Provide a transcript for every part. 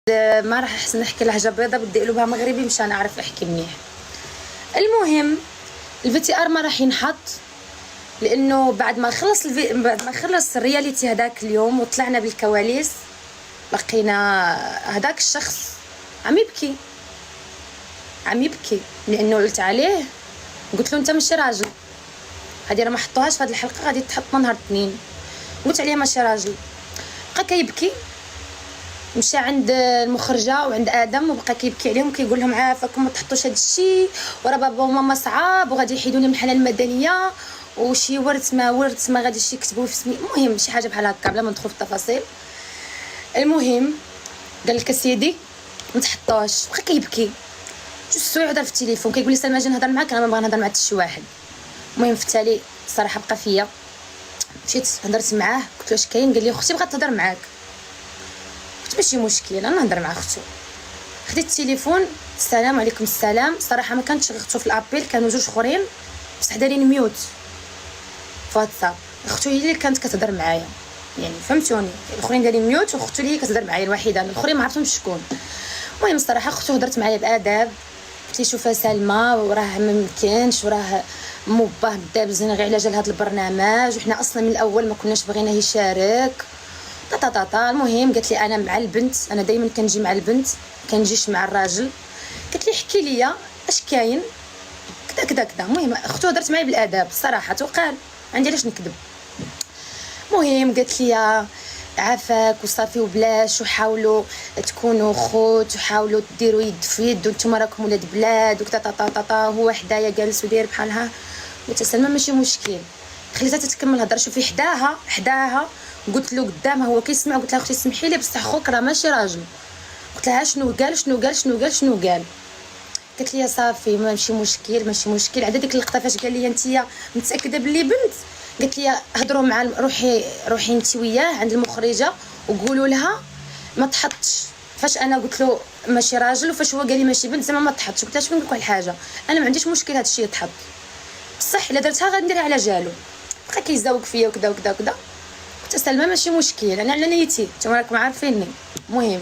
ما راح احسن نحكي لهجه بيضه، بدي اقلبها مغربي مشان اعرف احكي منيح. المهم الفي ار ما راح ينحط، لانه بعد ما خلص الرياليتي هداك اليوم وطلعنا بالكواليس، لقينا هداك الشخص عم يبكي لانه قلت عليه، قلت له انت ماشي راجل. هذه راه ما حطوهاش في هذه الحلقه، غادي تحط نهار الاثنين. قلت عليه ماشي راجل، بقى كيبكي. مشى عند المخرجه وعند ادم وبقى كيبكي عليهم وكيقول لهم عافاكم ما تحطوش هذا الشيء، ورا بابا وماما صعاب وغادي يحيدوني من الحاله المدنيه، وشي ورث ما غاديش يكتبوه في سمي. المهم شي حاجه بحال هكا بلا ما ندخل في التفاصيل. المهم قال لك سيدي ما تحطوش، بقى كيبكي. جوج سوايع هضر في التليفون كيقول لي سلمى اجي نهضر معاك، انا ما باغا نهضر مع حتى شي واحد. المهم في التالي الصراحه بقى فيا، مشيت هضرت معاه قلت له اش كاين، قال لي اختي بغات تهضر معاك. قلت ماشي مشكل انا نهضر مع اختو. خديت التليفون، السلام عليكم. السلام. صراحه ما كانتش اختو في الابيل، كانوا جوج اخرين بصح دايرين ميوت في واتساب. اختو هي اللي كانت كتهضر معايا، يعني فهمتوني، الاخرين دايرين ميوت واختو اللي كتهضر معايا الوحيده، الاخرين ما عرفتهمش شكون. المهم الصراحه اختو هضرت معايا باداب، قلت لي شوفي سلمى وراه ما ممكنش، وراه موباه دابزين غير على جال هذا البرنامج، وحنا اصلا من الاول ما كناش بغينا يشارك طاطا. المهم قالت لي انا مع البنت، انا دائما كنجي مع البنت كنجيش مع الراجل. قالت لي احكي لي اش كاين كذا. المهم اختو هضرت معايا بالاداب الصراحه، وقال عندي علاش نكذب. المهم قالت لي عافاك وصافي وبلاش، وحاولوا تكونوا خوت، وحاولوا ديروا يد في يد، وانتم راكم ولاد بلاد وكذا طاطا. هو حدايا جالس وداير بحالها. قلت سلمى ماشي مشكل، خليتها تتكمل الهضره. شوفي حداها قلت له قدامها هو كيسمع، قلت لها اختي سمحي لي بصح خوك راه ماشي راجل. قلت لها شنو قال. قالت لي صافي ماشي مشكل. عاد ديك اللقطه فاش قال لي انت متاكده بلي بنت، قالت لي هضروا مع روحي انت وياه عند المخرجه وقولوا لها ما تحطش. فاش انا قلت له ماشي راجل وفاش هو قال لي ماشي بنت زعما ما تحطش، قلت لها شوف نقول لك حاجه، انا ما عنديش مشكل هذا الشيء يتحط، بصح الا درتها غنديرها على جالو. بقى كيزاوق فيا وكذا. قلت سلمى ماشي مشكل، انا على نيتي نتوما راكم عارفيني. المهم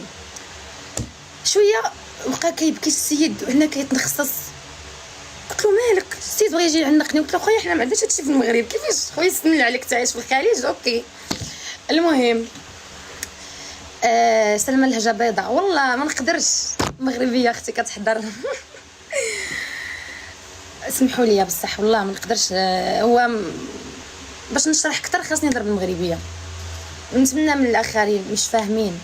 شويه بقى كيبكي السيد هنا كيتنخصص. قلت له مالك السيد بغى يجي يعنقني. قلت له خويا حنا ما عندناش هادشي في المغرب، كيفاش خويا سنل عليك تعيش في الخليج اوكي. المهم سلمى اللهجه بيضاء والله ما نقدرش، مغربيه اختي كتحضر سمحوا لي بصح والله ما نقدرش. هو باش نشرح اكثر خاصني نضرب المغربيه. نتمنى من الاخرين مش فاهمين